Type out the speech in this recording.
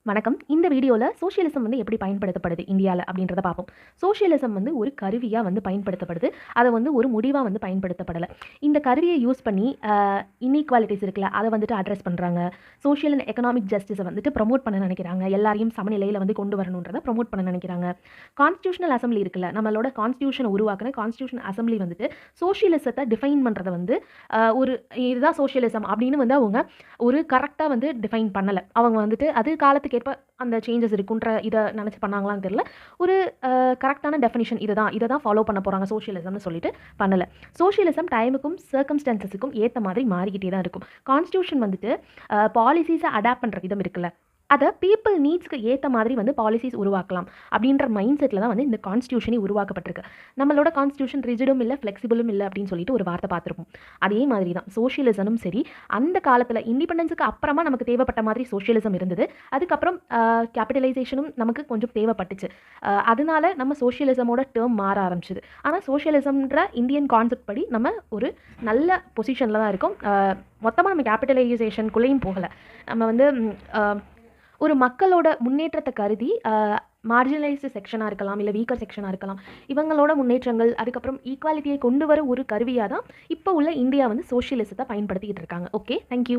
வணக்கம். இந்த வீடியோல சோஷியலிசம் வந்து எப்படி பயன்படுத்தப்படுது இந்தியால அப்படின்றத பார்ப்போம். சோஷியலிசம் வந்து ஒரு கருவியா வந்து பயன்படுத்தப்படுது. அத வந்து ஒரு முடிவா வந்து பயன்படுத்தப்படல. இந்த கருவிய யூஸ் பண்ணி இன்இக்வாலிட்டீஸ் இருக்குல்ல, அத வந்துட்டு அட்ரஸ் பண்றாங்க. சோஷியல் அண்ட் எக்கனாமிக் ஜஸ்டிஸ வந்துட்டு ப்ரமோட் பண்ண நினைக்கிறாங்க. எல்லாரையும் சமநிலையில வந்து கொண்டு வரணுன்றத ப்ரமோட் பண்ண நினைக்கிறாங்க. கான்ஸ்டிடியூஷனல் அசெம்பிளி இருக்குல்ல, நம்மளோட கான்ஸ்டிடியூஷன உருவாக்குன கான்ஸ்டிடியூஷன் அசெம்பிளி வந்துட்டு சோஷியலிசத்த டிஃபைன் பண்றத வந்து ஒரு இதுதான் சோஷியலிசம் அப்படின்னு வந்து அவங்க ஒரு கரெக்ட்டா வந்து டிஃபைன் பண்ணல. அவங்க வந்துட்டு அது காலத்துக்கு ஏற்ப அந்த சேஞ்சஸ் இருக்குன்ற இத நினைச்சு பண்ணாங்களான்னு தெரியல. ஒரு கரெக்ட்டான டெஃபினிஷன் இத தான் ஃபாலோ பண்ண போறாங்க சோஷியலிசம்னு சொல்லிட்டு பண்ணல. சோஷியலிசம் டைமுக்கும் சர்க்கம்ஸ்டான்சஸ்க்கும் ஏத்த மாதிரி மாறிக்கிட்டே தான் இருக்கும். கான்ஸ்டிடியூஷன் வந்துட்டு பாலிசிஸ அடாப்ட் பண்ற விதம் இருக்குல்ல, அத பீப்பிள் நீட்ஸ்க்கு ஏத்த மாதிரி வந்து பாலிசிஸ் உருவாக்கலாம் அப்படின்ற மைண்ட் செட்ல தான் வந்து இந்த கான்ஸ்டிடியூஷனே உருவாக்கப்பட்டிருக்கு. நம்மளோட கான்ஸ்டிடியூஷன் ரிஜிடும் இல்ல, ஃப்ளெக்சிபிளும் இல்ல அப்படின்னு சொல்லிட்டு ஒரு வார்த்தை பார்த்திருப்போம். அதே மாதிரி தான் சோஷியலிசமும் சரி, அந்த காலத்துல இண்டிபெண்டன்ஸ்க்கு அப்புறமா நமக்கு தேவைப்பட்ட மாதிரி சோஷியலிசம் இருந்தது. அதுக்கப்புறம் கேபிட்டலைசேஷனும் நமக்கு கொஞ்சம் தேவைப்பட்டுச்சு. அதனால நம்ம சோஷியலிசமோட டேர்ம் மாற ஆரம்பிச்சது. ஆனா சோஷியலிசம்ன்ற இந்தியன் கான்செப்ட் படி நம்ம ஒரு நல்ல பொசிஷன்ல தான் இருக்கோம். மொத்தமா நம்ம கேபிட்டலைசேஷனுக்குள்ளேயும் போகல. நம்ம வந்து ஒரு மக்களோட முன்னேற்றத்தை கருதி மார்ஜினலைஸ்டு செக்ஷனாக இருக்கலாம், இல்லை வீக்கர் செக்ஷனாக இருக்கலாம், இவங்களோட முன்னேற்றங்கள் அதுக்கப்புறம் ஈக்குவாலிட்டியை கொண்டு வர ஒரு கருவியாக தான் இப்போ உள்ள இந்தியா வந்து சோஷியலிசத்தை பயன்படுத்திக்கிட்டு இருக்காங்க. Okay, thank you.